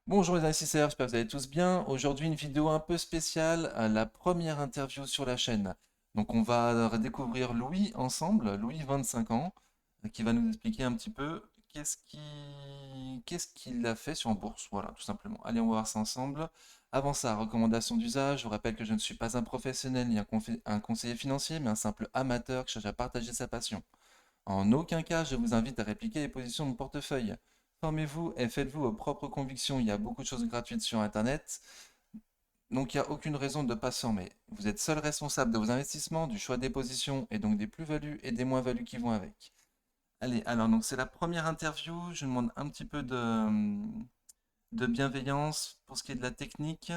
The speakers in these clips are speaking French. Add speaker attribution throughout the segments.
Speaker 1: Bonjour les investisseurs, j'espère que vous allez tous bien. Aujourd'hui, une vidéo un peu spéciale, la première interview sur la chaîne. Donc, on va redécouvrir Louis ensemble, Louis, 25 ans, qui va nous expliquer un petit peu qu'est-ce qu'il a fait sur en bourse. Voilà, tout simplement. Allez, on va voir ça ensemble. Avant ça, recommandation d'usage. Je vous rappelle que je ne suis pas un professionnel ni un conseiller financier, mais un simple amateur qui cherche à partager sa passion. En aucun cas, je vous invite à répliquer les positions de mon portefeuille. Formez-vous et faites-vous vos propres convictions. Il y a beaucoup de choses gratuites sur Internet, donc il n'y a aucune raison de ne pas se former. Vous êtes seul responsable de vos investissements, du choix des positions et donc des plus-values et des moins-values qui vont avec. Allez, alors donc c'est la première interview. Je demande un petit peu de bienveillance pour ce qui est de la technique.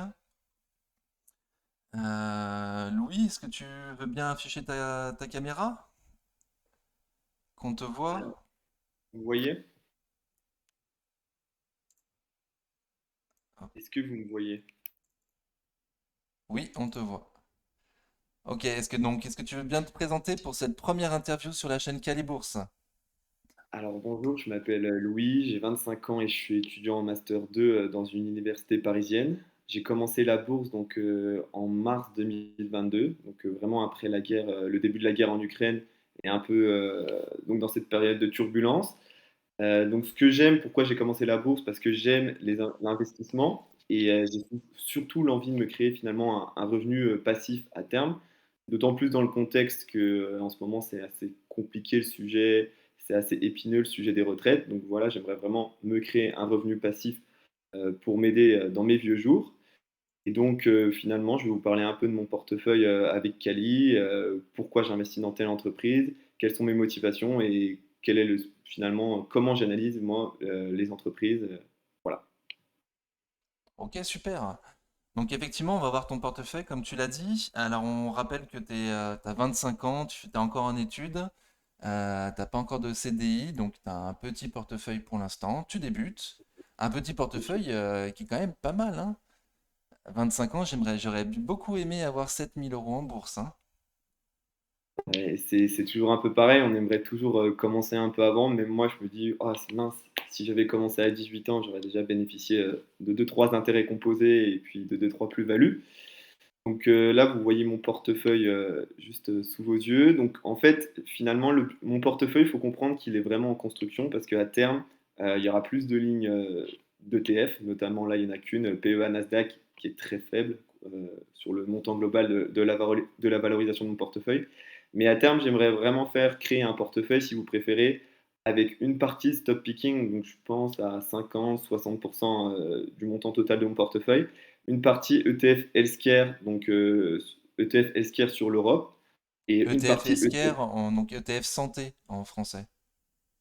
Speaker 1: Louis, est-ce que tu veux bien afficher ta caméra? Qu'on te voit?
Speaker 2: Alors, vous voyez? Est-ce que vous me voyez?
Speaker 1: Oui, on te voit. Ok, est-ce que tu veux bien te présenter pour cette première interview sur la chaîne Calibourse?
Speaker 2: Alors bonjour, je m'appelle Louis, j'ai 25 ans et je suis étudiant en Master 2 dans une université parisienne. J'ai commencé la bourse en mars 2022, vraiment après la guerre, le début de la guerre en Ukraine et un peu donc dans cette période de turbulence. Donc ce que j'aime, pourquoi j'ai commencé la bourse? Parce que j'aime l'investissement et j'ai surtout l'envie de me créer finalement un revenu passif à terme. D'autant plus dans le contexte que en ce moment c'est assez compliqué le sujet, c'est assez épineux le sujet des retraites. Donc voilà, j'aimerais vraiment me créer un revenu passif pour m'aider dans mes vieux jours. Et donc finalement, je vais vous parler un peu de mon portefeuille avec Cali, pourquoi j'investis dans telle entreprise, quelles sont mes motivations et quel est finalement comment j'analyse moi les entreprises. Voilà.
Speaker 1: Ok, super. Donc effectivement, on va voir ton portefeuille comme tu l'as dit. Alors on rappelle que tu as 25 ans, tu es encore en études, t'as pas encore de CDI, donc tu as un petit portefeuille pour l'instant, tu débutes. Un petit portefeuille qui est quand même pas mal, hein. 25 ans, j'aurais beaucoup aimé avoir 7 000 € en bourse, hein.
Speaker 2: Et c'est toujours un peu pareil, on aimerait toujours commencer un peu avant, mais moi je me dis, oh, c'est mince, si j'avais commencé à 18 ans, j'aurais déjà bénéficié de deux trois intérêts composés et puis de deux trois plus-values. Donc là, vous voyez mon portefeuille juste sous vos yeux. Donc en fait, finalement, mon portefeuille, il faut comprendre qu'il est vraiment en construction parce qu'à terme, il y aura plus de lignes d'ETF, notamment là, il n'y en a qu'une, PEA Nasdaq, qui est très faible sur le montant global de la valorisation de mon portefeuille. Mais à terme, j'aimerais vraiment créer un portefeuille, si vous préférez, avec une partie stop picking, donc je pense à 50-60% du montant total de mon portefeuille, une partie ETF Healthcare, donc ETF Healthcare sur l'Europe, et une
Speaker 1: ETF
Speaker 2: partie ETF,
Speaker 1: Esquerre, donc ETF Santé en français.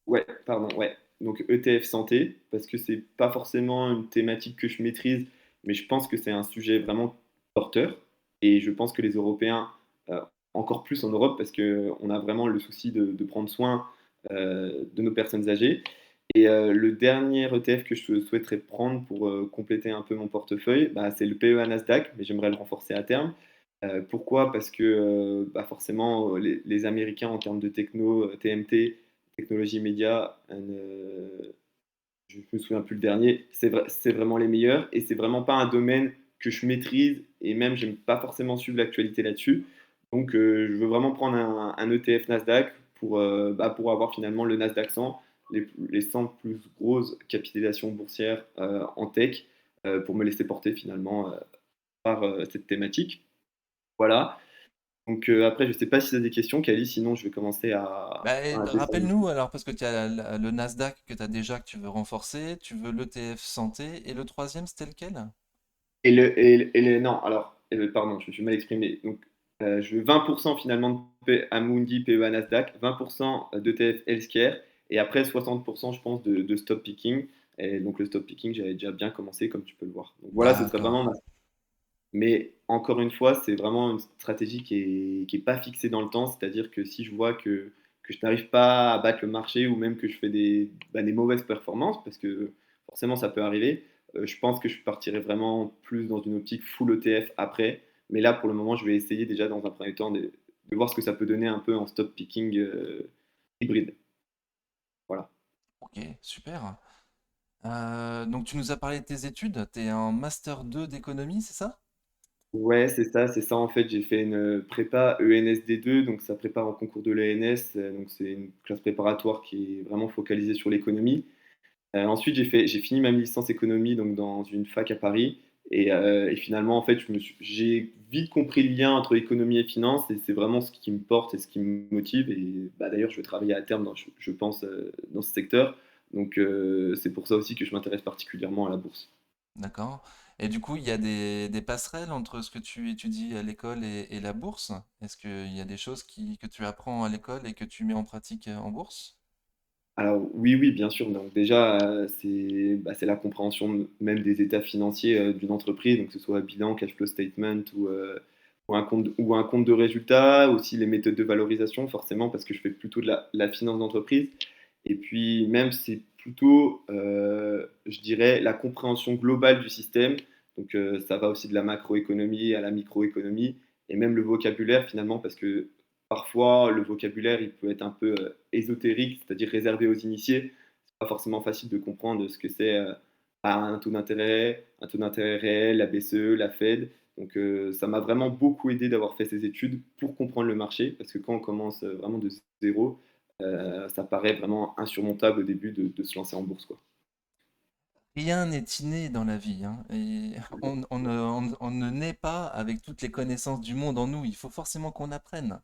Speaker 2: ouais, pardon, ouais, donc ETF Santé, parce que c'est pas forcément une thématique que je maîtrise, mais je pense que c'est un sujet vraiment porteur, et je pense que les Européens, euh, encore plus en Europe, parce qu'on a vraiment le souci de prendre soin de nos personnes âgées. Et le dernier ETF que je souhaiterais prendre pour compléter un peu mon portefeuille, bah, c'est le PEA Nasdaq, mais j'aimerais le renforcer à terme. Pourquoi? Parce que bah, forcément, les Américains en termes de techno, TMT, technologie média, je me souviens plus le dernier, c'est vraiment les meilleurs et c'est vraiment pas un domaine que je maîtrise et même j'aime pas forcément suivre l'actualité là-dessus. Donc je veux vraiment prendre un ETF Nasdaq pour avoir finalement le Nasdaq 100, les 100 plus grosses capitalisations boursières en tech pour me laisser porter finalement par cette thématique. Voilà. Donc après, je ne sais pas si tu as des questions, Kali, sinon je vais commencer
Speaker 1: Bah,
Speaker 2: à descendre.
Speaker 1: rappelle-nous alors, parce que tu as le Nasdaq que tu as déjà, que tu veux renforcer, tu veux l'ETF Santé, et le troisième, c'était lequel?
Speaker 2: Non, alors, pardon, je me suis mal exprimé. Donc, je veux 20% finalement de Amundi, PEA Nasdaq, 20% d'ETF Healthcare, et après 60%, je pense, de stop picking. Et donc, le stop picking, j'avais déjà bien commencé, comme tu peux le voir. Donc, voilà, ce serait
Speaker 1: D'accord.
Speaker 2: vraiment. Mais encore une fois, c'est vraiment une stratégie qui est pas fixée dans le temps. C'est-à-dire que si je vois que je n'arrive pas à battre le marché ou même que je fais des mauvaises performances, parce que forcément ça peut arriver, je pense que je partirai vraiment plus dans une optique full ETF après. Mais là, pour le moment, je vais essayer déjà dans un premier temps de voir ce que ça peut donner un peu en stop picking hybride. Voilà.
Speaker 1: Ok, super. Donc tu nous as parlé de tes études, tu es en master 2 d'économie, c'est ça?
Speaker 2: Ouais, c'est ça en fait. J'ai fait une prépa ENSD2, donc ça prépare au concours de l'ENS. Donc c'est une classe préparatoire qui est vraiment focalisée sur l'économie. Ensuite, j'ai fini ma licence économie donc dans une fac à Paris. Et finalement, en fait, j'ai vite compris le lien entre économie et finance, et c'est vraiment ce qui me porte et ce qui me motive. Et bah, d'ailleurs, je vais travailler à terme, je pense, dans ce secteur. Donc, c'est pour ça aussi que je m'intéresse particulièrement à la bourse.
Speaker 1: D'accord. Et du coup, il y a des passerelles entre ce que tu étudies à l'école et la bourse? Est-ce qu'il y a des choses que tu apprends à l'école et que tu mets en pratique en bourse?
Speaker 2: Alors oui, oui, bien sûr. Donc déjà, c'est la compréhension même des états financiers d'une entreprise, donc que ce soit bilan, cash flow statement ou un compte de résultat, aussi les méthodes de valorisation, forcément, parce que je fais plutôt de la finance d'entreprise. Et puis même, c'est plutôt, je dirais, la compréhension globale du système. Donc ça va aussi de la macroéconomie à la microéconomie, et même le vocabulaire finalement, parce que parfois le vocabulaire il peut être un peu ésotérique, c'est-à-dire réservé aux initiés. C'est pas forcément facile de comprendre ce que c'est un taux d'intérêt réel, la BCE, la Fed. Donc ça m'a vraiment beaucoup aidé d'avoir fait ces études pour comprendre le marché, parce que quand on commence vraiment de zéro, ça paraît vraiment insurmontable au début de se lancer en bourse, quoi.
Speaker 1: Rien n'est inné dans la vie, hein, et on ne naît pas avec toutes les connaissances du monde en nous. Il faut forcément qu'on apprenne.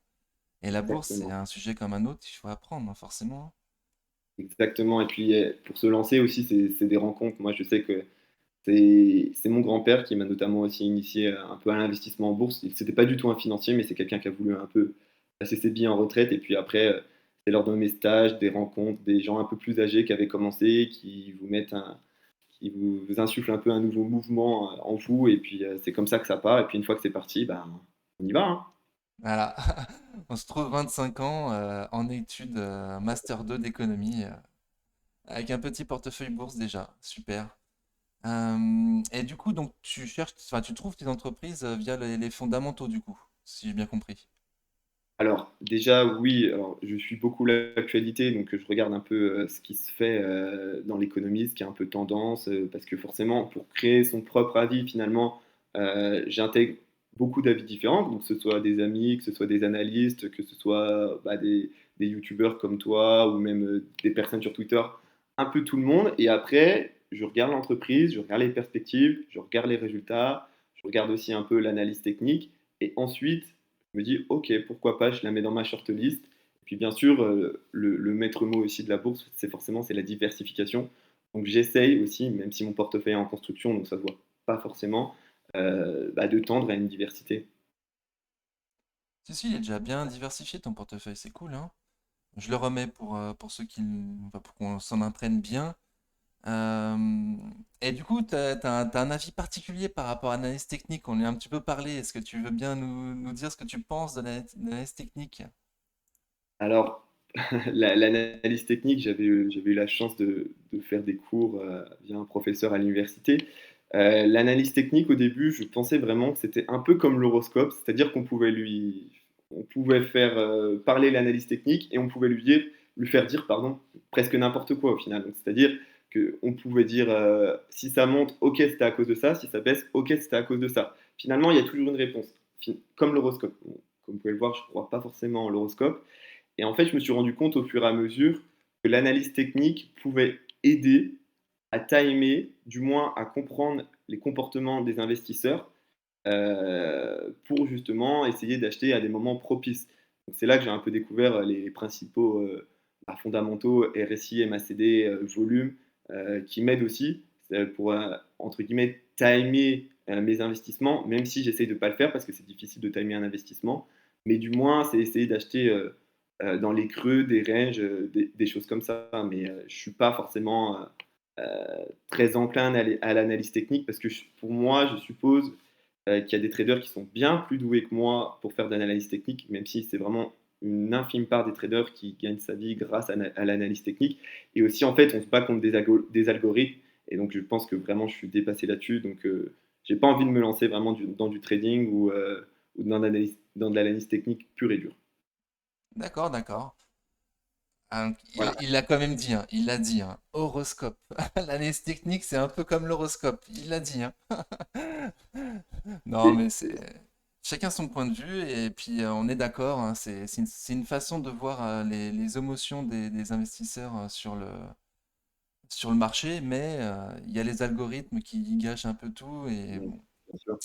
Speaker 1: Et la bourse, c'est
Speaker 2: Exactement.
Speaker 1: un sujet comme un autre, il faut apprendre, hein, forcément.
Speaker 2: Exactement. Et puis pour se lancer aussi, c'est des rencontres. Moi, je sais que c'est mon grand-père qui m'a notamment aussi initié un peu à l'investissement en bourse. C'était pas du tout un financier, mais c'est quelqu'un qui a voulu un peu passer ses billes en retraite. Et puis après, c'est lors de mes stages, des rencontres, des gens un peu plus âgés qui avaient commencé, qui vous insufflent un peu un nouveau mouvement en vous. Et puis c'est comme ça que ça part. Et puis une fois que c'est parti, ben, on y va, hein.
Speaker 1: Voilà. On se trouve 25 ans en études Master 2 d'économie, avec un petit portefeuille bourse déjà. Super. Et du coup, donc tu cherches, enfin, tu trouves tes entreprises via les fondamentaux, du coup, si j'ai bien compris.
Speaker 2: Alors, déjà, oui, alors, je suis beaucoup l'actualité, donc je regarde un peu ce qui se fait dans l'économie, ce qui est un peu tendance, parce que forcément, pour créer son propre avis, finalement, j'intègre beaucoup d'avis différents, donc que ce soit des amis, que ce soit des analystes, que ce soit bah, des youtubeurs comme toi, ou même des personnes sur Twitter, un peu tout le monde. Et après, je regarde l'entreprise, je regarde les perspectives, je regarde les résultats, je regarde aussi un peu l'analyse technique, et ensuite, je me dis, ok, pourquoi pas, je la mets dans ma shortlist. Et puis bien sûr, le maître mot aussi de la bourse, c'est la diversification. Donc j'essaye aussi, même si mon portefeuille est en construction, donc ça ne se voit pas forcément, bah, de tendre à une diversité.
Speaker 1: Si, si, il est déjà bien diversifié ton portefeuille, c'est cool, hein. Je le remets pour ceux enfin, pour qu'on s'en imprègne bien. Euh, et du coup, t'as un avis particulier par rapport à l'analyse technique. On lui a un petit peu parlé. Est-ce que tu veux bien nous dire ce que tu penses de l'analyse technique?
Speaker 2: Alors, l'analyse technique, j'avais eu la chance de faire des cours via un professeur à l'université. L'analyse technique, au début, je pensais vraiment que c'était un peu comme l'horoscope, c'est-à-dire on pouvait faire parler l'analyse technique et on pouvait lui faire dire, pardon, presque n'importe quoi au final. Donc, c'est-à-dire qu'on pouvait dire si ça monte, ok, c'était à cause de ça, si ça baisse, ok, c'était à cause de ça. Finalement, il y a toujours une réponse, comme l'horoscope. Bon, comme vous pouvez le voir, je ne crois pas forcément en l'horoscope. Et en fait, je me suis rendu compte au fur et à mesure que l'analyse technique pouvait aider à timer, du moins à comprendre les comportements des investisseurs pour justement essayer d'acheter à des moments propices. Donc, c'est là que j'ai un peu découvert les principaux fondamentaux RSI, MACD, volume, qui m'aident aussi pour, entre guillemets, timer mes investissements, même si j'essaye de ne pas le faire parce que c'est difficile de timer un investissement. Mais du moins, c'est essayer d'acheter dans les creux, des ranges, des choses comme ça. Mais je ne suis pas forcément très enclin à l'analyse technique parce que pour moi, je suppose qu'il y a des traders qui sont bien plus doués que moi pour faire de l'analyse technique, même si c'est vraiment une infime part des traders qui gagnent sa vie grâce à l'analyse technique. Et aussi, en fait, on se bat contre des algorithmes. Et donc, je pense que vraiment, je suis dépassé là-dessus. Donc, j'ai pas envie de me lancer vraiment dans du trading ou dans de l'analyse technique pure et dure.
Speaker 1: D'accord, d'accord.
Speaker 2: Voilà.
Speaker 1: Il l'a quand même dit, hein, il l'a dit, hein, horoscope. L'analyse technique, c'est un peu comme l'horoscope. Il l'a dit, hein. Non,
Speaker 2: Et
Speaker 1: mais c'est chacun son point de vue et puis on est d'accord, hein, c'est une façon de voir les émotions des investisseurs sur le marché, mais il y a les algorithmes qui gâchent un peu tout et
Speaker 2: bon,
Speaker 1: bon,
Speaker 2: bien sûr.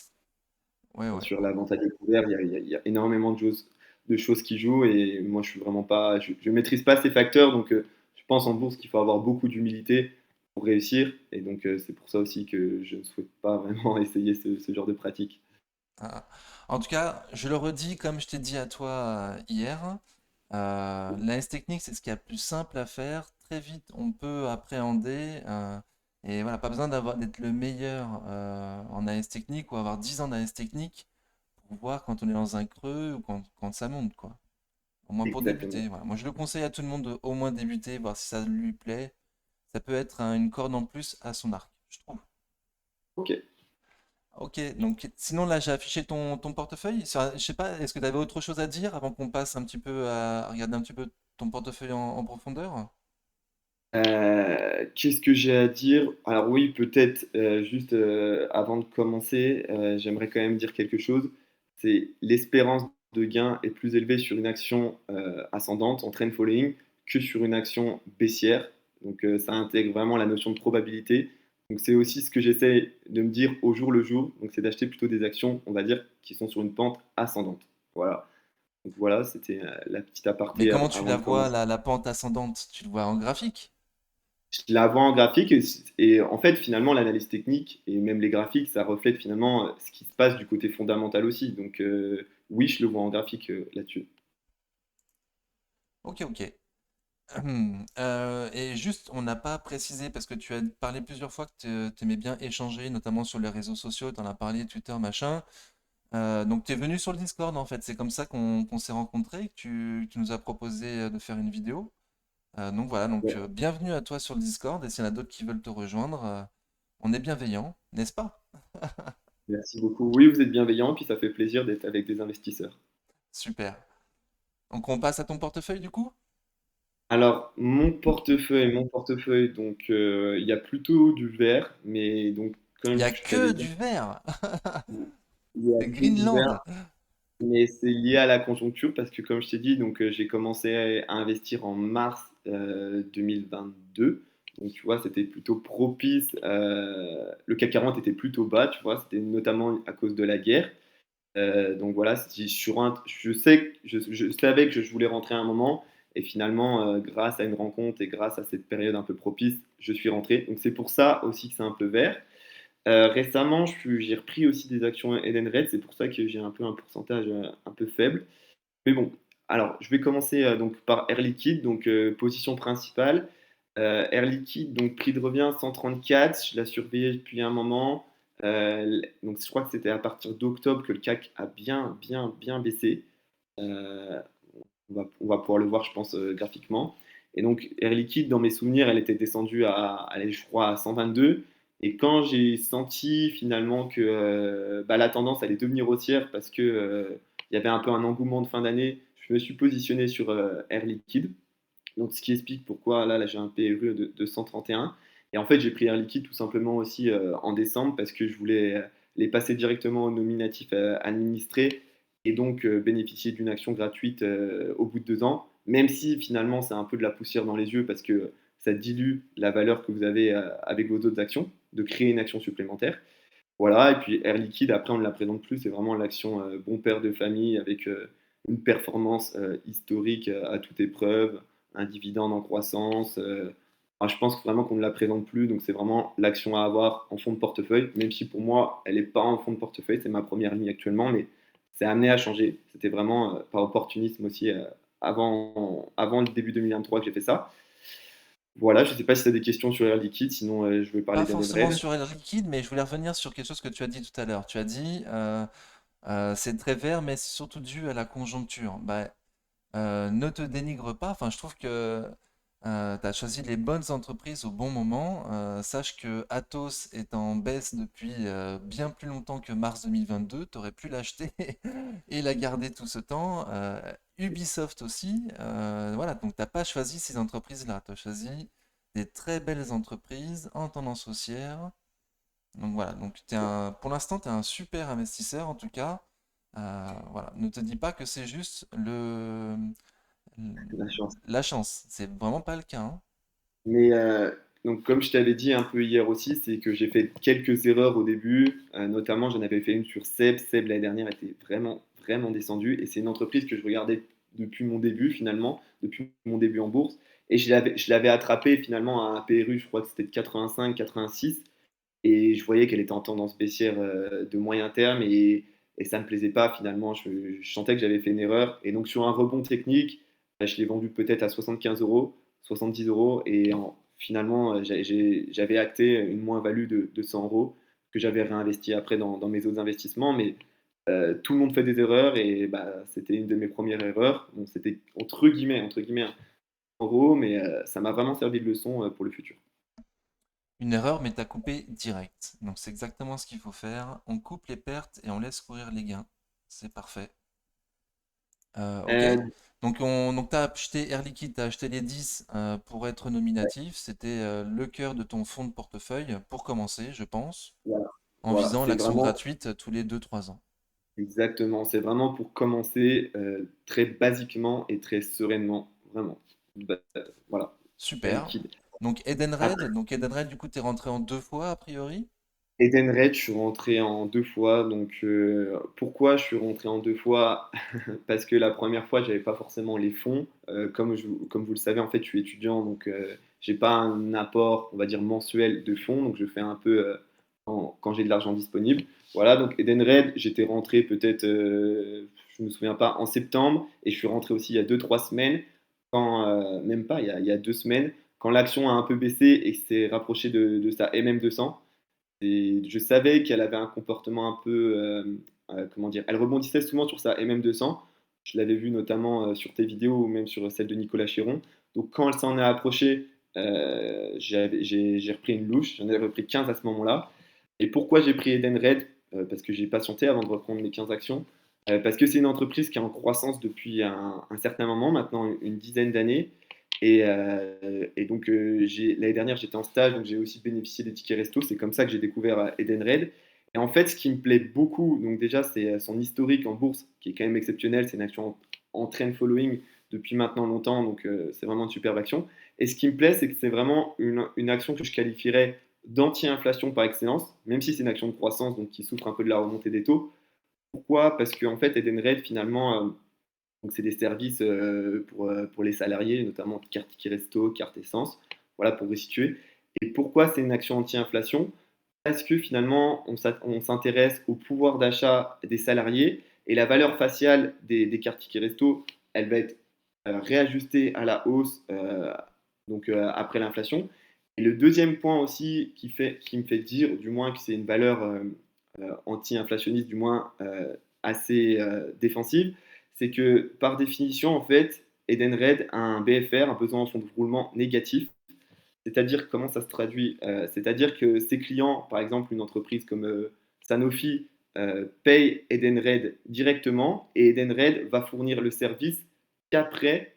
Speaker 1: ouais,
Speaker 2: Bien
Speaker 1: ouais.
Speaker 2: sûr, la vente à découvert, il y a énormément de choses qui jouent et moi je suis vraiment pas, je maîtrise pas ces facteurs donc je pense en bourse qu'il faut avoir beaucoup d'humilité pour réussir et donc c'est pour ça aussi que je ne souhaite pas vraiment essayer ce genre de pratique.
Speaker 1: Ah, ah. En tout cas, je le redis comme je t'ai dit à toi hier, l'analyse technique, c'est ce qu'il y a de plus simple à faire. Très vite, on peut appréhender. Et voilà, pas besoin d'être le meilleur en analyse technique ou avoir 10 ans d'analyse technique pour voir quand on est dans un creux ou quand ça monte, quoi. Au moins pour
Speaker 2: Exactement.
Speaker 1: débuter. Voilà. Moi, je le conseille à tout le monde de au moins débuter, voir si ça lui plaît. Ça peut être une corde en plus à son arc, je trouve.
Speaker 2: Ok.
Speaker 1: Ok, donc sinon là j'ai affiché ton portefeuille. Je sais pas, est-ce que tu avais autre chose à dire avant qu'on passe un petit peu à regarder un petit peu ton portefeuille en profondeur?
Speaker 2: Qu'est-ce que j'ai à dire? Alors oui, peut-être juste avant de commencer, j'aimerais quand même dire quelque chose. C'est l'espérance de gain est plus élevée sur une action ascendante en trend following que sur une action baissière. Donc ça intègre vraiment la notion de probabilité. Donc c'est aussi ce que j'essaie de me dire au jour le jour. Donc c'est d'acheter plutôt des actions, on va dire, qui sont sur une pente ascendante. Voilà. Donc voilà, c'était la petite
Speaker 1: Mais
Speaker 2: aparté
Speaker 1: comment tu
Speaker 2: avant
Speaker 1: la
Speaker 2: de
Speaker 1: vois,
Speaker 2: commencer.
Speaker 1: la pente ascendante? Tu le vois en graphique?
Speaker 2: Je la vois en graphique et en fait finalement l'analyse technique et même les graphiques ça reflète finalement ce qui se passe du côté fondamental aussi donc oui je le vois en graphique là-dessus.
Speaker 1: Ok, ok. Et juste, on n'a pas précisé, parce que tu as parlé plusieurs fois que tu aimais bien échanger, notamment sur les réseaux sociaux, tu en as parlé, Twitter, machin. Donc tu es venu sur le Discord en fait, c'est comme ça qu'on s'est rencontrés, que tu nous as proposé de faire une vidéo. Donc voilà, donc
Speaker 2: Ouais,
Speaker 1: bienvenue à toi sur le Discord et s'il y en a d'autres qui veulent te rejoindre, on est bienveillant, n'est-ce pas?
Speaker 2: merci beaucoup. Oui vous êtes bienveillant puis ça fait plaisir d'être avec des investisseurs.
Speaker 1: Super. Donc on passe à ton portefeuille du coup?
Speaker 2: Alors mon portefeuille donc il y a plutôt du vert mais donc
Speaker 1: Il y
Speaker 2: comme
Speaker 1: a
Speaker 2: je
Speaker 1: que
Speaker 2: t'avais dit
Speaker 1: du vert.
Speaker 2: il y a
Speaker 1: C'est
Speaker 2: que du vert.
Speaker 1: Greenland.
Speaker 2: Mais c'est lié à la conjoncture parce que, comme je t'ai dit, donc j'ai commencé à investir en mars 2022. Donc, tu vois, c'était plutôt propice. Le CAC 40 était plutôt bas, tu vois, c'était notamment à cause de la guerre. Donc voilà, je savais que je voulais rentrer à un moment. Et finalement, grâce à une rencontre et grâce à cette période un peu propice, je suis rentré. Donc c'est pour ça aussi que c'est un peu vert. Récemment, j'ai repris aussi des actions Edenred, c'est pour ça que j'ai un peu un pourcentage un peu faible. Mais bon, alors je vais commencer donc par Air Liquide, donc position principale. Air Liquide, donc prix de revient 134, je l'ai surveillé depuis un moment. Donc je crois que c'était à partir d'octobre que le CAC a bien baissé. Euh, on va pouvoir le voir, je pense, graphiquement. Et donc, Air Liquide, dans mes souvenirs, elle était descendue allez, je crois, à 122. Et quand j'ai senti finalement que bah, la tendance allait devenir haussière parce que il y avait un peu un engouement de fin d'année, je me suis positionné sur Air Liquide. Donc, ce qui explique pourquoi là j'ai un PRU de 131. Et en fait, j'ai pris Air Liquide tout simplement aussi en décembre parce que je voulais les passer directement au nominatif administré et donc bénéficier d'une action gratuite au bout de 2 ans, même si finalement c'est un peu de la poussière dans les yeux parce que ça dilue la valeur que vous avez avec vos autres actions, de créer une action supplémentaire. Voilà, et puis Air Liquide, après on ne la présente plus, c'est vraiment l'action bon père de famille avec une performance historique à toute épreuve, un dividende en croissance. Je pense vraiment qu'on ne la présente plus, donc c'est vraiment l'action à avoir en fond de portefeuille, même si pour moi elle n'est pas en fond de portefeuille, c'est ma première ligne actuellement, mais c'est amené à changer. C'était vraiment par opportunisme aussi avant le début 2023 que j'ai fait ça. Voilà, je ne sais pas si tu as des questions sur Air Liquide, sinon je vais parler
Speaker 1: Pas forcément
Speaker 2: d'Edenred.
Speaker 1: sur Air Liquide, mais je voulais revenir sur quelque chose que tu as dit tout à l'heure. Tu as dit c'est très vert, mais c'est surtout dû à la conjoncture. Bah, ne te dénigre pas. Enfin, je trouve que tu as choisi les bonnes entreprises au bon moment. Sache que Atos est en baisse depuis bien plus longtemps que mars 2022. Tu aurais pu l'acheter et la garder tout ce temps. Ubisoft aussi. Voilà, donc t'as pas choisi ces entreprises-là. Tu as choisi des très belles entreprises en tendance haussière. Donc voilà, donc pour l'instant, tu es un super investisseur en tout cas. Voilà, ne te dis pas que c'est juste
Speaker 2: la chance.
Speaker 1: la chance. C'est vraiment pas le cas, hein.
Speaker 2: Mais donc, comme je t'avais dit un peu hier aussi, c'est que j'ai fait quelques erreurs au début. Notamment, j'en avais fait une sur Seb. Seb, l'année dernière, était vraiment, vraiment descendu. Et c'est une entreprise que je regardais depuis mon début, finalement, depuis mon début en bourse. Et je l'avais attrapé finalement à un PRU, je crois que c'était de 85, 86. Et je voyais qu'elle était en tendance baissière de moyen terme. Et ça ne me plaisait pas finalement. Je sentais que j'avais fait une erreur. Et donc, sur un rebond technique, je l'ai vendu peut-être à 75 euros, 70 euros. Et finalement, j'avais acté une moins-value de 100 euros que j'avais réinvesti après dans mes autres investissements. Mais tout le monde fait des erreurs et bah, c'était une de mes premières erreurs. Bon, c'était entre guillemets, un euro, mais ça m'a vraiment servi de leçon pour le futur.
Speaker 1: Une erreur, mais t'as coupé direct. Donc c'est exactement ce qu'il faut faire. On coupe les pertes et on laisse courir les gains. C'est parfait. Ok.
Speaker 2: Euh,
Speaker 1: Donc t'as acheté Air Liquide, t'as acheté les 10 pour être nominatif. C'était le cœur de ton fonds de portefeuille pour commencer, je pense,
Speaker 2: voilà,
Speaker 1: en
Speaker 2: voilà.
Speaker 1: visant
Speaker 2: C'est
Speaker 1: l'action
Speaker 2: vraiment
Speaker 1: gratuite tous les 2 3 ans.
Speaker 2: exactement. C'est vraiment pour commencer très basiquement et très sereinement. Vraiment. Bah, voilà. Air
Speaker 1: Super.
Speaker 2: Liquide.
Speaker 1: Donc Edenred, du coup, t'es rentré en 2 fois a priori.
Speaker 2: Edenred, je suis rentré en deux fois. Donc, pourquoi je suis rentré en deux fois? Parce que la première fois, j'avais pas forcément les fonds. Comme vous le savez, en fait, je suis étudiant, donc j'ai pas un apport, on va dire, mensuel de fonds. Donc, je fais un peu quand j'ai de l'argent disponible. Voilà, donc Edenred, j'étais rentré peut-être, je me souviens pas, en septembre. Et je suis rentré aussi il y a 2 3 semaines, même pas, il y a 2 semaines, quand l'action a un peu baissé et s'est rapproché de sa MM200. Et je savais qu'elle avait un comportement un peu, comment dire, elle rebondissait souvent sur sa MM200. Je l'avais vu notamment sur tes vidéos ou même sur celle de Nicolas Chéron. Donc quand elle s'en est approchée, j'ai repris une louche. J'en avais repris 15 à ce moment-là. Et pourquoi j'ai pris Edenred? Parce que j'ai patienté avant de reprendre mes 15 actions. Parce que c'est une entreprise qui est en croissance depuis un certain moment, maintenant une dizaine d'années. Et donc, l'année dernière, j'étais en stage, donc j'ai aussi bénéficié des tickets resto. C'est comme ça que j'ai découvert Edenred. Et en fait, ce qui me plaît beaucoup, donc déjà, c'est son historique en bourse, qui est quand même exceptionnel. C'est une action en trend following depuis maintenant longtemps, donc c'est vraiment une superbe action. Et ce qui me plaît, c'est que c'est vraiment une action que je qualifierais d'anti-inflation par excellence, même si c'est une action de croissance, donc qui souffre un peu de la remontée des taux. Pourquoi? Parce qu'en fait, Edenred, finalement, donc c'est des services pour les salariés, notamment carte ticket resto, carte essence, voilà pour resituer. Et pourquoi c'est une action anti-inflation? Parce que finalement, on s'intéresse au pouvoir d'achat des salariés et la valeur faciale des cartes ticket resto, elle va être réajustée à la hausse donc après l'inflation. Et le deuxième point aussi qui me fait dire, du moins, que c'est une valeur anti-inflationniste, du moins assez défensive, c'est que par définition, en fait, Edenred a un BFR, un besoin en fonds de roulement négatif. C'est-à-dire comment ça se traduit? C'est-à-dire que ses clients, par exemple une entreprise comme Sanofi, paye Edenred directement et Edenred va fournir le service qu'après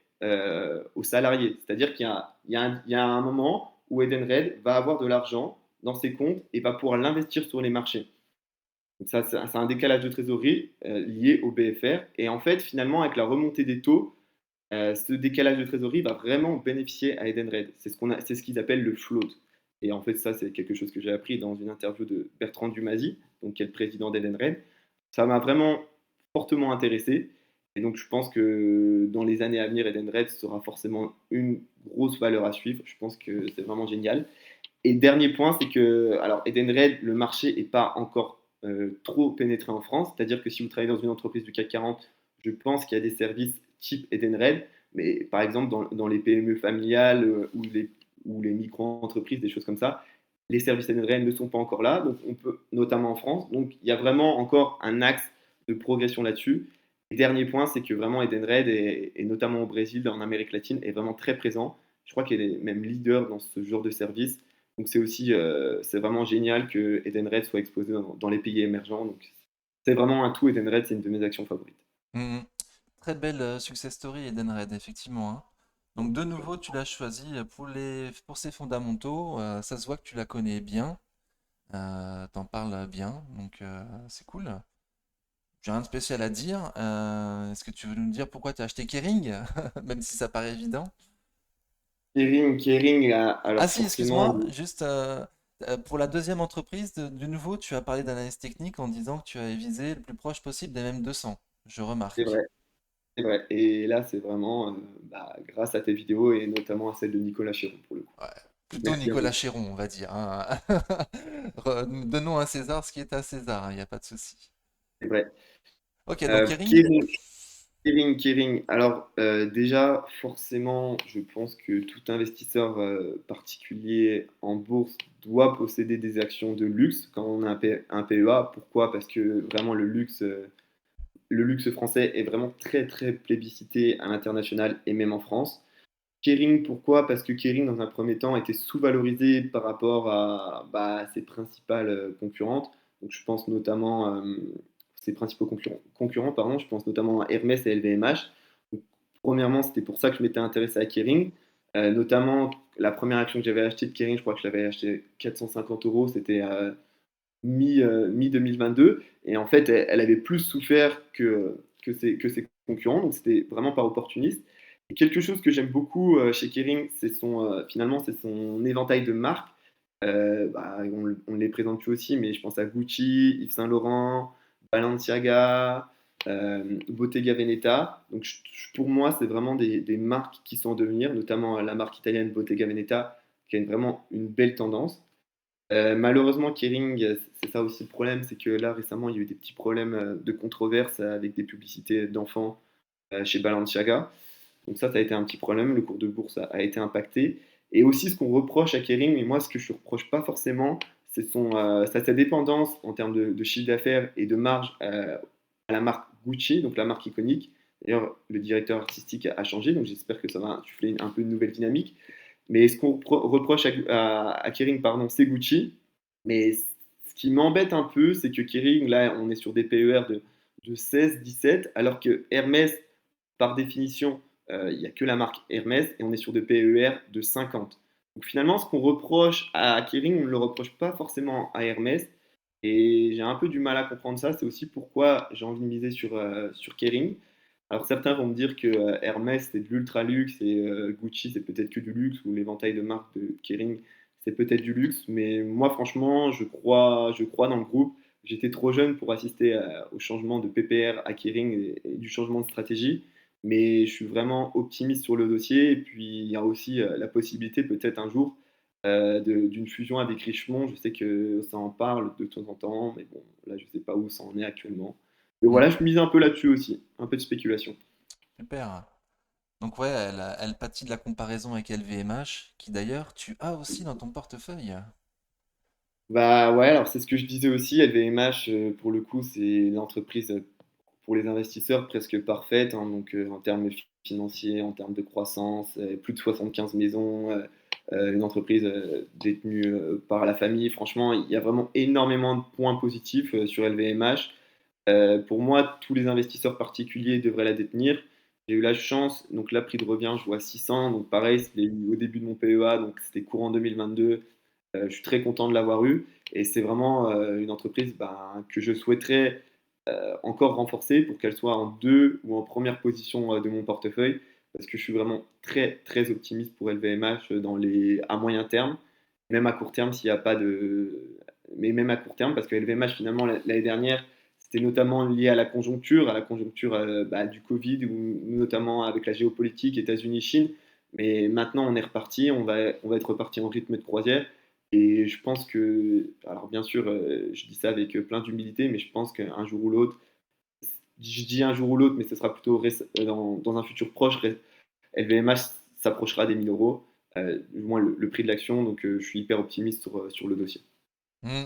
Speaker 2: aux salariés. C'est-à-dire qu'il y a un moment où Edenred va avoir de l'argent dans ses comptes et va pouvoir l'investir sur les marchés. Donc ça, c'est un décalage de trésorerie lié au BFR. Et en fait, finalement, avec la remontée des taux, ce décalage de trésorerie va vraiment bénéficier à Edenred. C'est ce qu'ils appellent le float. Et en fait, ça, c'est quelque chose que j'ai appris dans une interview de Bertrand Dumazy, donc qui est le président d'Edenred. Ça m'a vraiment fortement intéressé. Et donc, je pense que dans les années à venir, Edenred sera forcément une grosse valeur à suivre. Je pense que c'est vraiment génial. Et dernier point, c'est que, alors, Edenred, le marché n'est pas encore trop pénétré en France. C'est-à-dire que si vous travaillez dans une entreprise du CAC 40, je pense qu'il y a des services type Edenred. Mais par exemple, dans les PME familiales ou les micro-entreprises, des choses comme ça, les services Edenred ne sont pas encore là. Donc, on peut, notamment en France. Donc, il y a vraiment encore un axe de progression là-dessus. Et dernier point, c'est que vraiment Edenred, et notamment au Brésil, en Amérique latine, est vraiment très présent. Je crois qu'il est même leader dans ce genre de service. Donc c'est vraiment génial que Edenred soit exposé dans les pays émergents. Donc c'est vraiment un tout. Edenred, c'est une de mes actions favorites.
Speaker 1: Mhm. très belle success story, Edenred, effectivement, hein. Donc de nouveau, tu l'as choisi pour ses fondamentaux. Ça se voit que tu la connais bien, t'en parles bien, donc c'est cool. J'ai rien de spécial à dire. Est-ce que tu veux nous dire pourquoi tu as acheté Kering, même si ça paraît évident?
Speaker 2: Kering,
Speaker 1: Ah
Speaker 2: alors
Speaker 1: si,
Speaker 2: forcément,
Speaker 1: excuse-moi, juste pour la deuxième entreprise, de nouveau, tu as parlé d'analyse technique en disant que tu avais visé le plus proche possible des mêmes 200. Je
Speaker 2: c'est
Speaker 1: remarque.
Speaker 2: vrai, c'est vrai. Et là, c'est vraiment grâce à tes vidéos et notamment à celle de Nicolas Chéron pour le coup.
Speaker 1: Ouais, plutôt
Speaker 2: Merci à
Speaker 1: Nicolas
Speaker 2: vous.
Speaker 1: Chéron, on va dire, hein. Donnons à César ce qui est à César, il n'y a pas de souci.
Speaker 2: C'est vrai.
Speaker 1: Ok, donc Kering?
Speaker 2: Kering, Kering. Alors, déjà, forcément, je pense que tout investisseur particulier en bourse doit posséder des actions de luxe quand on a un PEA. Pourquoi? Parce que vraiment, le luxe français est vraiment très, très plébiscité à l'international et même en France. Kering, pourquoi? Parce que Kering, dans un premier temps, était sous-valorisé par rapport à ses principales concurrentes. Donc, je pense notamment ses principaux concurrents, pardon, je pense notamment à Hermès et LVMH. Donc, premièrement, c'était pour ça que je m'étais intéressé à Kering. Notamment, la première action que j'avais achetée de Kering, je crois que je l'avais acheté 450 euros, c'était mi-2022. Et en fait, elle avait plus souffert que ses concurrents. Donc, c'était vraiment pas opportuniste. Et quelque chose que j'aime beaucoup chez Kering, finalement, c'est son éventail de marques. On ne les présente plus aussi, mais je pense à Gucci, Yves Saint Laurent, Balenciaga, Bottega Veneta. Donc, pour moi, c'est vraiment des marques qui sont en devenir, notamment la marque italienne Bottega Veneta, qui a vraiment une belle tendance. Malheureusement, Kering, c'est ça aussi le problème, c'est que là récemment il y a eu des petits problèmes de controverse avec des publicités d'enfants chez Balenciaga. Donc ça a été un petit problème, le cours de bourse a été impacté. Et aussi ce qu'on reproche à Kering, et moi ce que je ne reproche pas forcément, c'est sa dépendance en termes de chiffre d'affaires et de marge à la marque Gucci, donc la marque iconique. D'ailleurs, le directeur artistique a changé, donc j'espère que ça va insuffler un peu de nouvelle dynamique. Mais ce qu'on reproche à Kering, pardon, c'est Gucci. Mais ce qui m'embête un peu, c'est que Kering, là, on est sur des PER de 16, 17, alors que Hermès, par définition, il n'y a que la marque Hermès, et on est sur des PER de 50. Donc finalement, ce qu'on reproche à Kering, on ne le reproche pas forcément à Hermès. Et j'ai un peu du mal à comprendre ça. C'est aussi pourquoi j'ai envie de miser sur Kering. Alors certains vont me dire que Hermès c'est de l'ultra luxe et Gucci c'est peut-être que du luxe ou l'éventail de marques de Kering c'est peut-être du luxe, mais moi franchement je crois dans le groupe. J'étais trop jeune pour assister au changement de PPR à Kering et du changement de stratégie, mais je suis vraiment optimiste sur le dossier. Et puis il y a aussi la possibilité peut-être un jour d'une fusion avec Richemont. Je sais que ça en parle de temps en temps, mais bon là je sais pas où ça en est actuellement. Mais
Speaker 1: Hmm,
Speaker 2: voilà, je mise un peu là-dessus aussi, un peu de spéculation.
Speaker 1: super. Donc ouais, elle pâtit de la comparaison avec LVMH, qui d'ailleurs tu as aussi dans ton portefeuille.
Speaker 2: Bah ouais, alors c'est ce que je disais aussi, LVMH, pour le coup, c'est l'entreprise pour les investisseurs presque parfaite, hein, donc en termes financiers, en termes de croissance, plus de 75 maisons, une entreprise détenue par la famille. Franchement, il y a vraiment énormément de points positifs sur LVMH. Pour moi, tous les investisseurs particuliers devraient la détenir. J'ai eu la chance, donc là, prix de revient, je vois 600. Donc pareil, c'était au début de mon PEA, donc c'était courant 2022. Je suis très content de l'avoir eu. Et c'est vraiment une entreprise que je souhaiterais encore renforcer pour qu'elle soit en deux ou en première position de mon portefeuille. Parce que je suis vraiment très, très optimiste pour LVMH à moyen terme. Même à court terme, s'il n'y a pas de. Mais même à court terme, parce que LVMH, finalement, l'année dernière, c'était notamment lié à la conjoncture du Covid, ou notamment avec la géopolitique États-Unis-Chine. Mais maintenant, on est reparti, on va être reparti en rythme de croisière. Et je pense que, alors bien sûr, je dis ça avec plein d'humilité, mais je pense qu'un jour ou l'autre, je dis un jour ou l'autre, mais ce sera plutôt dans un futur proche, LVMH s'approchera des 1000 euros, du moins le prix de l'action, donc je suis hyper optimiste sur le dossier.
Speaker 1: Hmm.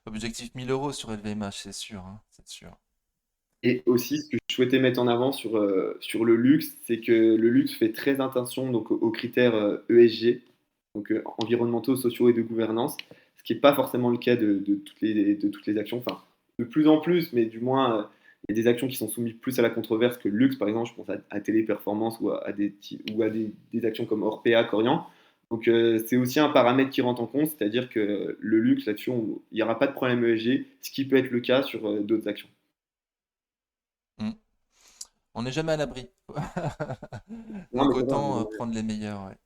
Speaker 1: Objectif 1000 euros sur LVMH, c'est sûr, hein, c'est sûr.
Speaker 2: Et aussi, ce que je souhaitais mettre en avant sur le luxe, c'est que le luxe fait très attention donc, aux critères ESG, donc environnementaux, sociaux et de gouvernance, ce qui n'est pas forcément le cas de toutes les actions, enfin, de plus en plus, mais du moins, Il y a des actions qui sont soumises plus à la controverse que le luxe, par exemple, je pense à Téléperformance ou à des actions comme Orpea, Corian. Donc c'est aussi un paramètre qui rentre en compte, c'est-à-dire que le luxe, là-dessus, il n'y aura pas de problème ESG, ce qui peut être le cas sur d'autres actions.
Speaker 1: Hmm. On n'est jamais à l'abri.
Speaker 2: Non,
Speaker 1: Donc
Speaker 2: mais c'est vrai,
Speaker 1: autant prendre les meilleurs, ouais.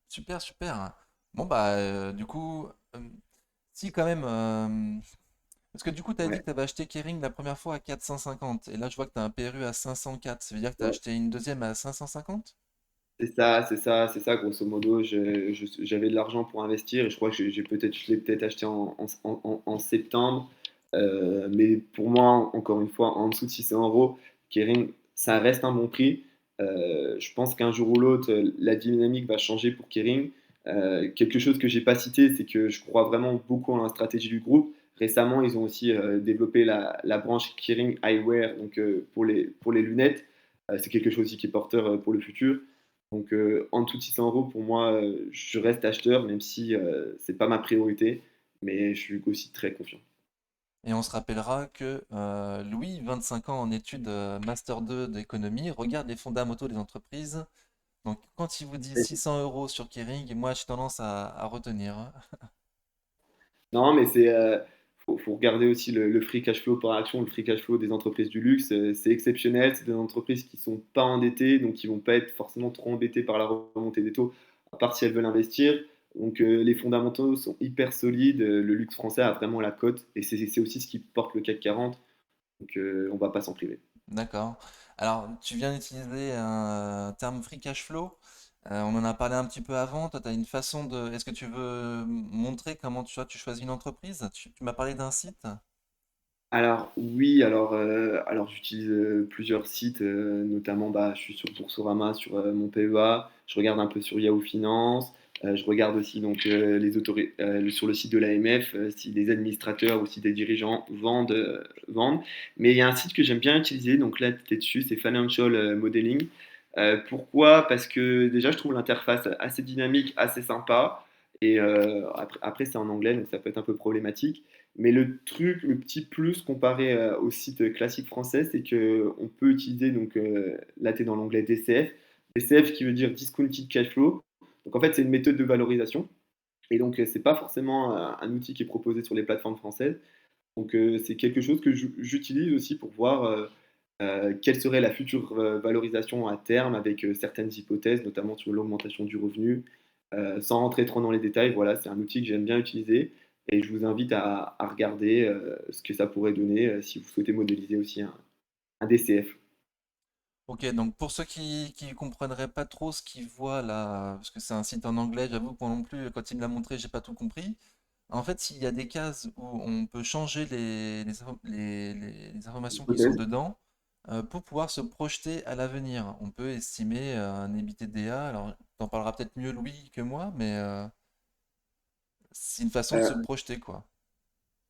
Speaker 1: Super, super. Bon, bah, du coup, si quand même. Parce que du coup, tu as dit que
Speaker 2: ouais,
Speaker 1: tu avais acheté Kering la première fois à 450. Et là, je vois que tu as un PRU à 504. Ça veut dire que tu as
Speaker 2: ouais.
Speaker 1: acheté une deuxième à 550?
Speaker 2: C'est ça, grosso modo. J'avais de l'argent pour investir et je crois que je l'ai peut-être acheté en septembre. Mais pour moi, encore une fois, en dessous de 600 euros, Kering, ça reste un bon prix. Je pense qu'un jour ou l'autre, la dynamique va changer pour Kering. Quelque chose que j'ai pas cité, c'est que je crois vraiment beaucoup en la stratégie du groupe. Récemment, ils ont aussi développé la branche Kering Eyewear, donc pour les lunettes. C'est quelque chose aussi qui est porteur pour le futur. Donc en dessous de 600 euros, pour moi, je reste acheteur, même si c'est pas ma priorité, mais je suis aussi très confiant.
Speaker 1: Et on se rappellera que Louis, 25 ans en études Master 2 d'économie, regarde les fondamentaux des entreprises. Donc quand il vous dit 600 euros sur Kering, moi j'ai tendance à retenir, hein.
Speaker 2: Non, mais faut regarder aussi le free cash flow par action, le free cash flow des entreprises du luxe. C'est exceptionnel. C'est des entreprises qui sont pas endettées, donc qui vont pas être forcément trop embêtées par la remontée des taux, à part si elles veulent investir. Donc les fondamentaux sont hyper solides. Le luxe français a vraiment la cote, et c'est aussi ce qui porte le CAC 40. Donc on va pas s'en priver.
Speaker 1: D'accord. Alors, tu viens d'utiliser un terme free cash flow. On en a parlé un petit peu avant. Toi, tu as une façon de. Est-ce que tu veux montrer comment tu choisis une entreprise? Tu m'as parlé d'un site?
Speaker 2: Alors oui, alors j'utilise plusieurs sites, notamment bah, je suis sur Boursorama, sur mon PEA, je regarde un peu sur Yahoo Finance, je regarde aussi donc sur le site de l'AMF si des administrateurs ou si des dirigeants vendent. Mais il y a un site que j'aime bien utiliser, donc là tu es dessus, c'est Financial Modeling. Pourquoi? Parce que déjà je trouve l'interface assez dynamique, assez sympa, et après c'est en anglais donc ça peut être un peu problématique. Mais le truc, le petit plus comparé au site classique français, c'est que on peut utiliser, donc là tu es dans l'onglet DCF, DCF qui veut dire Discounted Cash Flow. Donc en fait, c'est une méthode de valorisation. Et donc, c'est pas forcément un outil qui est proposé sur les plateformes françaises. Donc, c'est quelque chose que j'utilise aussi pour voir quelle serait la future valorisation à terme avec certaines hypothèses, notamment sur l'augmentation du revenu. Sans rentrer trop dans les détails, voilà, c'est un outil que j'aime bien utiliser et je vous invite à regarder ce que ça pourrait donner si vous souhaitez modéliser aussi un DCF.
Speaker 1: Ok, donc pour ceux qui comprendraient pas trop ce qu'ils voient là, parce que c'est un site en anglais, j'avoue que moi non plus, quand il me l'a montré, j'ai pas tout compris. En fait, il y a des cases où on peut changer les informations qui sont
Speaker 2: Hypothèse.
Speaker 1: dedans pour pouvoir se projeter à l'avenir. On peut estimer un EBITDA. Alors, t'en parleras peut-être mieux Louis que moi, mais c'est une façon de se
Speaker 2: Euh,
Speaker 1: projeter, quoi.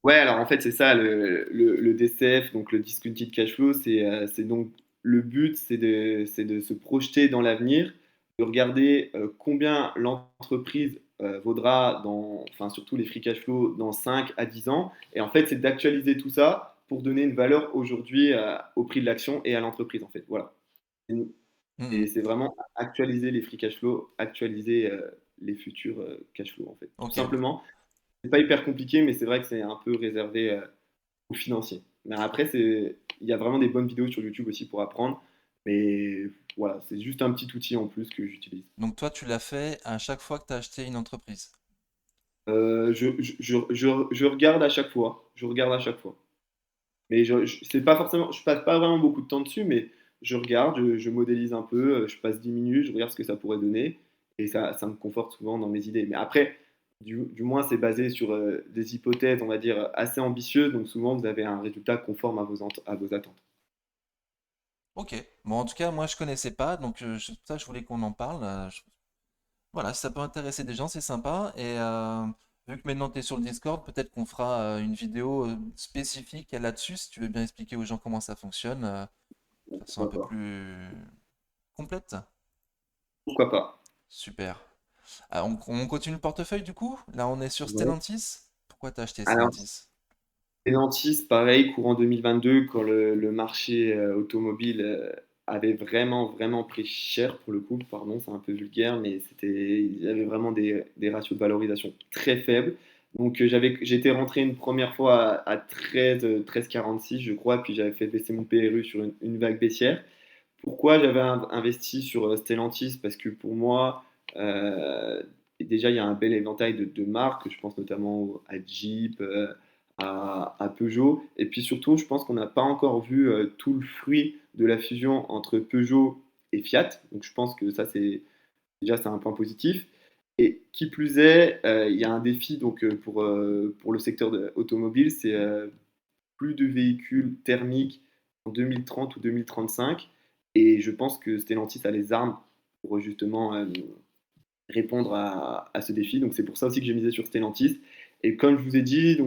Speaker 2: Ouais, alors en fait, c'est ça, le DCF, donc le Discounted Cash Flow, c'est donc le but, c'est de se projeter dans l'avenir, de regarder combien l'entreprise vaudra enfin surtout les free cash flow dans 5 à 10 ans. Et en fait, c'est d'actualiser tout ça pour donner une valeur aujourd'hui au prix de l'action et à l'entreprise, en fait. Voilà. Et
Speaker 1: Mhm.
Speaker 2: c'est vraiment actualiser les free cash flow, actualiser les futurs cash flow, en fait. Tout
Speaker 1: Ok,
Speaker 2: simplement. C'est pas hyper compliqué, mais c'est vrai que c'est un peu réservé aux financiers. Mais après, il y a vraiment des bonnes vidéos sur YouTube aussi pour apprendre. Mais voilà, c'est juste un petit outil en plus que j'utilise.
Speaker 1: donc toi, tu l'as fait à chaque fois que tu as acheté une entreprise.
Speaker 2: Je regarde à chaque fois. Je regarde à chaque fois. Mais c'est pas forcément, je passe pas vraiment beaucoup de temps dessus, mais je regarde, je modélise un peu, je passe 10 minutes, je regarde ce que ça pourrait donner, et ça me conforte souvent dans mes idées. Mais après, du moins, c'est basé sur des hypothèses, on va dire, assez ambitieuses, donc souvent, vous avez un résultat conforme à vos attentes.
Speaker 1: Ok, bon, en tout cas, moi, je connaissais pas, donc ça, je voulais qu'on en parle. Voilà, si ça peut intéresser des gens, c'est sympa. Et vu que maintenant tu es sur le Discord, peut-être qu'on fera une vidéo spécifique là-dessus, si tu veux bien expliquer aux gens comment ça fonctionne, de façon un
Speaker 2: Pourquoi
Speaker 1: peu
Speaker 2: pas?
Speaker 1: plus complète.
Speaker 2: Pourquoi pas?
Speaker 1: Super. Ah, on continue le portefeuille du coup? Là, on est sur
Speaker 2: Ouais.
Speaker 1: Stellantis. Pourquoi t'as acheté
Speaker 2: Alors,
Speaker 1: Stellantis?
Speaker 2: Stellantis, pareil, courant 2022, quand le marché automobile avait vraiment, vraiment pris cher pour le coup. Pardon, c'est un peu vulgaire, mais il y avait vraiment des ratios de valorisation très faibles. Donc j'étais rentré une première fois à 13, 13,46, je crois, puis j'avais fait baisser mon PRU sur une vague baissière. Pourquoi j'avais investi sur Stellantis? Parce que pour moi, euh, déjà, il y a un bel éventail de marques. Je pense notamment à Jeep, à Peugeot. Et puis surtout, je pense qu'on n'a pas encore vu tout le fruit de la fusion entre Peugeot et Fiat. Donc je pense que ça, c'est un point positif. Et qui plus est, il y a un défi pour le secteur automobile, c'est plus de véhicules thermiques en 2030 ou 2035. Et je pense que Stellantis a les armes pour justement répondre à ce défi. Donc c'est pour ça aussi que j'ai misé sur Stellantis. Et comme je vous ai dit,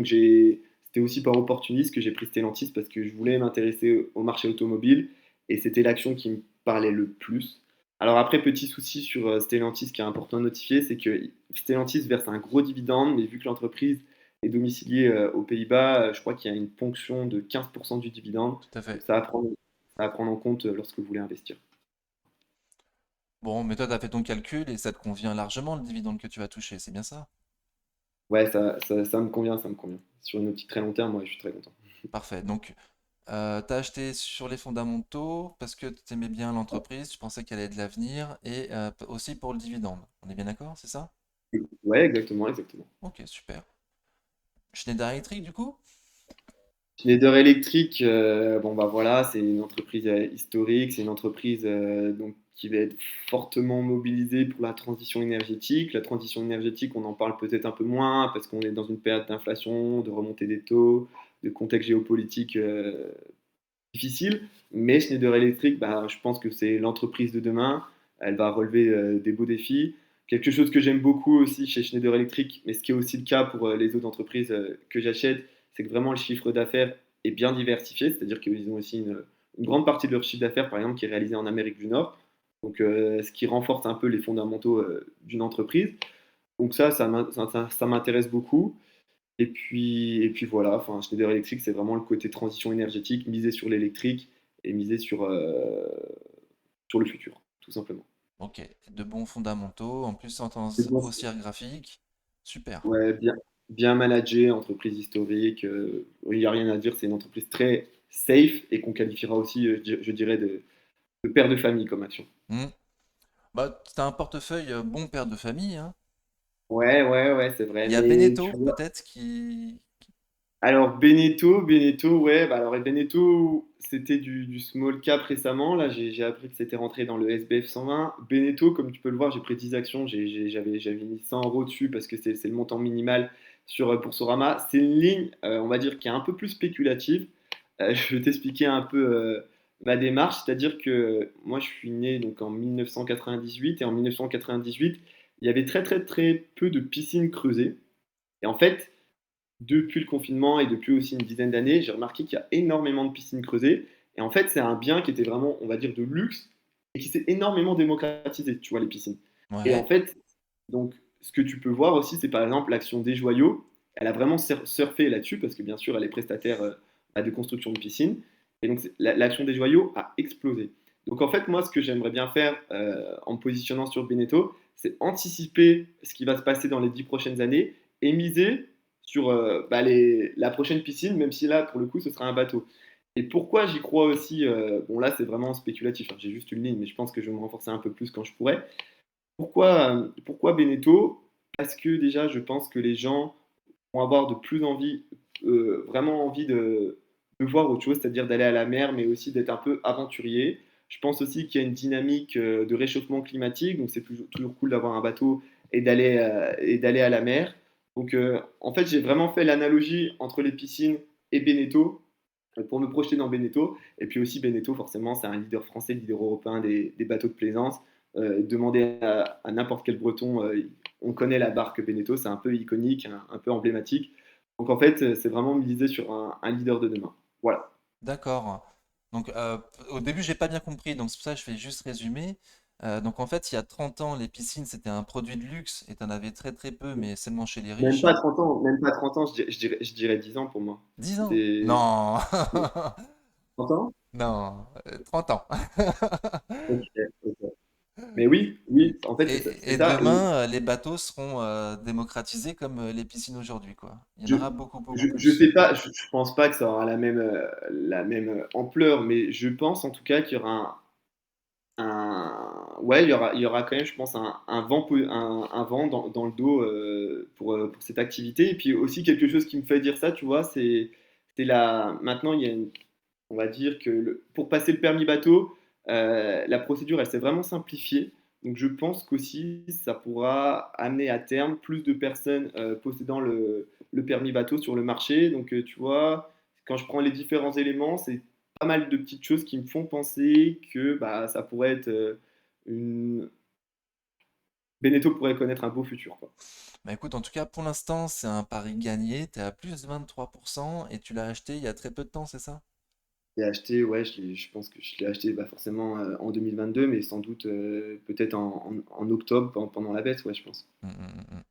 Speaker 2: c'était aussi par opportunisme que j'ai pris Stellantis parce que je voulais m'intéresser au marché automobile et c'était l'action qui me parlait le plus. Alors après, petit souci sur Stellantis qui est important à notifier, c'est que Stellantis verse un gros dividende, mais vu que l'entreprise est domiciliée aux Pays-Bas, je crois qu'il y a une ponction de 15% du dividende.
Speaker 1: Tout à
Speaker 2: Donc
Speaker 1: fait.
Speaker 2: ça à prendre en compte lorsque vous voulez investir.
Speaker 1: Bon, mais toi, tu as fait ton calcul et ça te convient largement le dividende que tu vas toucher, c'est bien ça?
Speaker 2: Ouais, ça me convient, ça me convient. Sur une optique très long terme, moi, je suis très content.
Speaker 1: Parfait. Donc, tu as acheté sur les fondamentaux parce que tu aimais bien l'entreprise, tu pensais qu'elle avait de l'avenir et aussi pour le dividende. On est bien d'accord, c'est ça?
Speaker 2: Ouais, exactement, exactement.
Speaker 1: Ok, super. Schneider Electric, du coup?
Speaker 2: Schneider Electric, bon bah voilà, c'est une entreprise historique, c'est une entreprise donc, qui va être fortement mobilisée pour la transition énergétique. La transition énergétique, on en parle peut-être un peu moins parce qu'on est dans une période d'inflation, de remontée des taux, de contexte géopolitique difficile. Mais Schneider Electric, bah, je pense que c'est l'entreprise de demain. Elle va relever des beaux défis. Quelque chose que j'aime beaucoup aussi chez Schneider Electric, mais ce qui est aussi le cas pour les autres entreprises que j'achète, c'est que vraiment le chiffre d'affaires est bien diversifié, c'est-à-dire qu'ils ont aussi une grande partie de leur chiffre d'affaires, par exemple, qui est réalisé en Amérique du Nord, donc ce qui renforce un peu les fondamentaux d'une entreprise. Donc ça m'intéresse beaucoup. Et puis voilà, enfin, Schneider Electric, c'est vraiment le côté transition énergétique, miser sur l'électrique et miser sur le futur, tout simplement.
Speaker 1: Ok, de bons fondamentaux, en plus en
Speaker 2: C'est
Speaker 1: tendance
Speaker 2: bon.
Speaker 1: haussière graphique. Super.
Speaker 2: Ouais, bien managé, entreprise historique. Il n'y a rien à dire, c'est une entreprise très safe et qu'on qualifiera aussi, je dirais, de père de famille comme action.
Speaker 1: Hmm. Bah, t'as un portefeuille bon père de famille, hein.
Speaker 2: Ouais, ouais, ouais, c'est vrai.
Speaker 1: Il y a
Speaker 2: Mais
Speaker 1: Beneteau,
Speaker 2: tu vois,
Speaker 1: peut-être, qui...
Speaker 2: alors Beneteau, ouais, bah alors et Beneteau, c'était du small cap récemment. Là, j'ai appris que c'était rentré dans le SBF 120. Beneteau, comme tu peux le voir, j'ai pris 10 actions, j'avais mis 100 euros dessus parce que c'est le montant minimal sur Boursorama. C'est une ligne, on va dire, qui est un peu plus spéculative. Je vais t'expliquer un peu ma démarche, c'est-à-dire que moi, je suis né donc en 1998 et en 1998, il y avait très très très peu de piscines creusées. Et en fait, depuis le confinement et depuis aussi une dizaine d'années, j'ai remarqué qu'il y a énormément de piscines creusées. Et en fait, c'est un bien qui était vraiment, on va dire, de luxe et qui s'est énormément démocratisé, tu vois, les piscines. Et en
Speaker 1: Ouais.
Speaker 2: fait, donc, ce que tu peux voir aussi, c'est par exemple l'action des joyaux. Elle a vraiment surfé là-dessus parce que bien sûr, elle est prestataire de construction de piscines. Et donc, l'action des joyaux a explosé. Donc, en fait, moi, ce que j'aimerais bien faire en me positionnant sur Beneteau, c'est anticiper ce qui va se passer dans les 10 prochaines années et miser sur la prochaine piscine, même si là, pour le coup, ce sera un bateau. Et pourquoi j'y crois aussi, bon là, c'est vraiment spéculatif, hein, j'ai juste une ligne, mais je pense que je vais me renforcer un peu plus quand je pourrai. Pourquoi Beneteau? Parce que déjà, je pense que les gens vont avoir de plus envie, vraiment envie de voir autre chose, c'est-à-dire d'aller à la mer, mais aussi d'être un peu aventurier. Je pense aussi qu'il y a une dynamique de réchauffement climatique, donc c'est toujours cool d'avoir un bateau et d'aller à la mer. Donc en fait, j'ai vraiment fait l'analogie entre les piscines et Beneteau pour me projeter dans Beneteau. Et puis aussi Beneteau, forcément, c'est un leader français, leader européen des bateaux de plaisance. Demander à n'importe quel breton, on connaît la barque Beneteau, c'est un peu iconique, un peu emblématique. Donc en fait, c'est vraiment miser sur un leader de demain. Voilà.
Speaker 1: D'accord. Donc, au début, j'ai pas bien compris, donc c'est pour ça que je vais juste résumer. Donc en fait, il y a 30 ans, les piscines, c'était un produit de luxe et tu en avais très très peu, mais seulement chez les
Speaker 2: Même
Speaker 1: riches.
Speaker 2: pas 30 ans, même pas 30 ans, je dirais 10 ans pour moi.
Speaker 1: 10 ans?
Speaker 2: C'était
Speaker 1: Non!
Speaker 2: 30 ans?
Speaker 1: Non, 30 ans.
Speaker 2: Ok, ok. Mais oui, oui, en fait, c'est
Speaker 1: Et
Speaker 2: ça.
Speaker 1: demain, les bateaux seront démocratisés comme les piscines aujourd'hui, quoi. Il y en
Speaker 2: Je,
Speaker 1: aura beaucoup, beaucoup
Speaker 2: je
Speaker 1: plus.
Speaker 2: sais pas, je pense pas que ça aura la même ampleur, mais je pense en tout cas qu'il y aura ouais, il y aura quand même, je pense, un vent, un vent dans le dos pour cette activité. Et puis aussi quelque chose qui me fait dire ça, tu vois, maintenant, on va dire que pour passer le permis bateau, la procédure, elle s'est vraiment simplifiée. Donc je pense qu'aussi, ça pourra amener à terme plus de personnes possédant le permis bateau sur le marché. Donc tu vois, quand je prends les différents éléments, c'est pas mal de petites choses qui me font penser que bah, ça pourrait être une... Beneteau pourrait connaître un beau futur, quoi.
Speaker 1: Bah écoute, en tout cas, pour l'instant, c'est un pari gagné. T'es à plus de 23% et tu l'as acheté il y a très peu de temps, c'est ça?
Speaker 2: J'ai acheté, ouais, je pense que je l'ai acheté bah, forcément en 2022, mais sans doute peut-être en octobre pendant la baisse, ouais, je pense.
Speaker 1: Mm.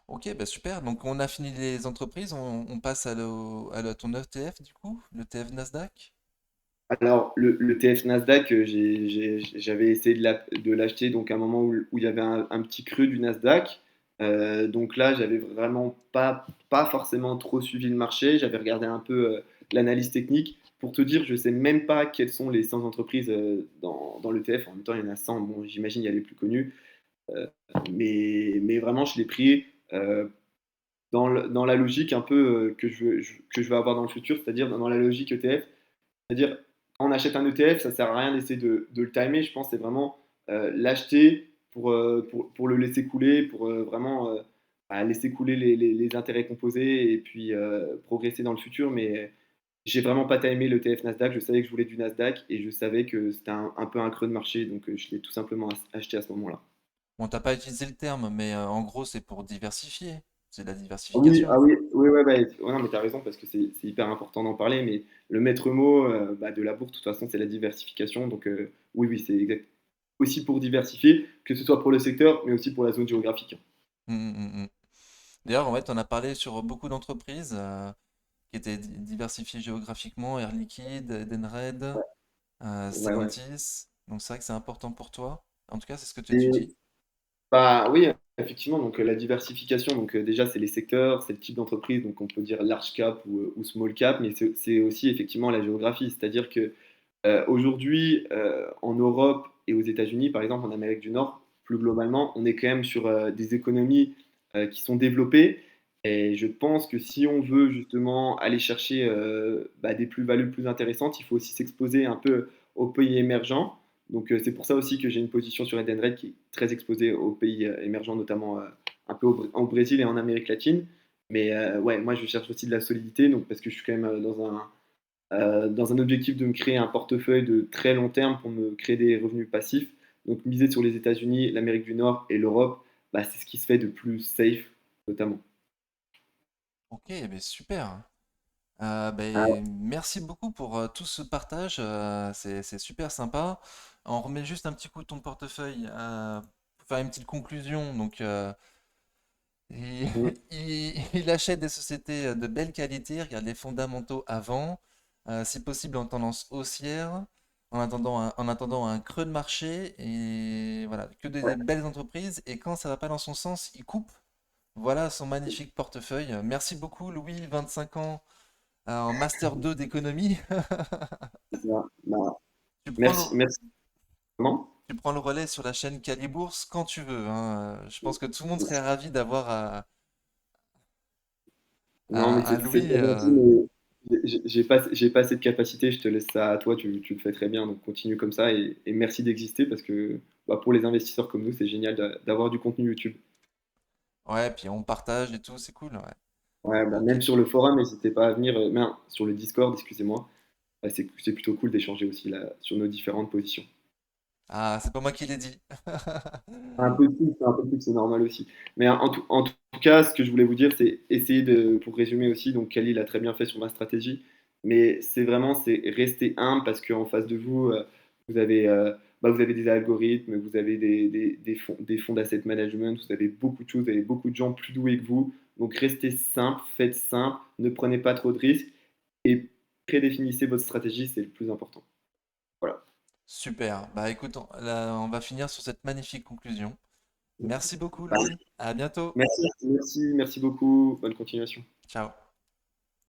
Speaker 1: Ok, bah super. Donc on a fini les entreprises, on passe ton ETF du coup, le TF Nasdaq.
Speaker 2: Alors, le TF Nasdaq, j'avais essayé de l'acheter donc à un moment où il y avait un petit creux du Nasdaq. Donc là, j'avais vraiment pas forcément trop suivi le marché. J'avais regardé un peu l'analyse technique. Pour te dire, je sais même pas quelles sont les 100 entreprises dans l'ETF. En même temps, il y en a 100. Bon, j'imagine il y a les plus connues. Euh, mais vraiment, je l'ai pris dans la logique un peu que je veux avoir dans le futur, c'est-à-dire dans la logique ETF. C'est-à-dire, quand on achète un ETF, ça sert à rien d'essayer de le timer. Je pense que c'est vraiment l'acheter pour le laisser couler, pour vraiment bah, laisser couler les intérêts composés et puis progresser dans le futur. Mais j'ai vraiment pas timé le l'ETF Nasdaq. Je savais que je voulais du Nasdaq et je savais que c'était un peu un creux de marché. Donc je l'ai tout simplement acheté à ce moment-là.
Speaker 1: Bon, t'as pas utilisé le terme, mais en gros, c'est pour diversifier. C'est de la
Speaker 2: Ah oui,
Speaker 1: diversification.
Speaker 2: ah oui, oui, ouais, ouais, non, mais tu as raison parce que c'est hyper important d'en parler. Mais le maître mot bah, de la bourse, de toute façon, c'est la diversification. Donc oui, oui, c'est exact. Aussi pour diversifier, que ce soit pour le secteur, mais aussi pour la zone géographique.
Speaker 1: Mm. D'ailleurs, en fait, on a parlé sur beaucoup d'entreprises qui étaient diversifiées géographiquement, Air Liquide, Edenred,
Speaker 2: Ouais, ouais.
Speaker 1: Stellantis. Donc c'est vrai que c'est important pour toi. En tout cas, c'est ce que tu
Speaker 2: Et,
Speaker 1: étudies.
Speaker 2: bah, oui, effectivement, donc la diversification, donc déjà, c'est les secteurs, c'est le type d'entreprise, donc on peut dire large cap ou small cap, mais c'est aussi effectivement la géographie. C'est-à-dire que aujourd'hui, en Europe et aux États-Unis, par exemple, en Amérique du Nord, plus globalement, on est quand même sur des économies qui sont développées. Et je pense que si on veut justement aller chercher bah, des plus-values plus intéressantes, il faut aussi s'exposer un peu aux pays émergents. Donc c'est pour ça aussi que j'ai une position sur Edenred qui est très exposée aux pays émergents, notamment un peu au Brésil et en Amérique latine. Mais ouais, moi je cherche aussi de la solidité, donc parce que je suis quand même dans un objectif de me créer un portefeuille de très long terme pour me créer des revenus passifs. Donc miser sur les États-Unis, l'Amérique du Nord et l'Europe, bah, c'est ce qui se fait de plus safe, notamment.
Speaker 1: Ok, ben super.
Speaker 2: Ah,
Speaker 1: Merci beaucoup pour tout ce partage. C'est super sympa. On remet juste un petit coup de ton portefeuille pour faire une petite conclusion. Donc, il,
Speaker 2: mm,
Speaker 1: il achète des sociétés de belle qualité, regarde les fondamentaux avant, si possible en tendance haussière, en attendant un creux de marché, et voilà, que des
Speaker 2: ouais.
Speaker 1: belles entreprises, et quand ça va pas dans son sens, il coupe. Voilà son magnifique portefeuille. Merci beaucoup, Louis, 25 ans, en Master 2 d'économie.
Speaker 2: Bah,
Speaker 1: Tu prends le,
Speaker 2: merci, merci. Comment?
Speaker 1: tu prends le relais sur la chaîne Calibourse quand tu veux, hein. Je pense que tout le monde serait ravi d'avoir
Speaker 2: Non, mais
Speaker 1: un
Speaker 2: c'est
Speaker 1: Louis.
Speaker 2: très gentil, mais j'ai pas cette capacité. Je te laisse ça à toi. Tu le fais très bien, donc continue comme ça et merci d'exister parce que bah, pour les investisseurs comme nous, c'est génial d'avoir du contenu YouTube.
Speaker 1: Ouais, puis on partage et tout, c'est cool, ouais.
Speaker 2: Ouais, bah,
Speaker 1: Ok.
Speaker 2: même sur le forum, n'hésitez pas à venir, même sur le Discord, excusez-moi. Bah, c'est plutôt cool d'échanger aussi là, sur nos différentes positions.
Speaker 1: Ah, c'est pas moi qui l'ai dit.
Speaker 2: C'est normal aussi. Mais en tout cas, ce que je voulais vous dire, c'est essayer pour résumer aussi, donc Khalil l'a très bien fait sur ma stratégie, mais c'est rester humble parce qu'en face de vous, vous avez bah, vous avez des algorithmes, vous avez des fonds d'asset management, vous avez beaucoup de choses, vous avez beaucoup de gens plus doués que vous. Donc restez simple, faites simple, ne prenez pas trop de risques et prédéfinissez votre stratégie, c'est le plus important. Voilà.
Speaker 1: Super. Bah écoute, là, on va finir sur cette magnifique conclusion. Merci beaucoup,
Speaker 2: Pareil.
Speaker 1: Louis. À bientôt.
Speaker 2: Merci beaucoup. Bonne continuation.
Speaker 1: Ciao.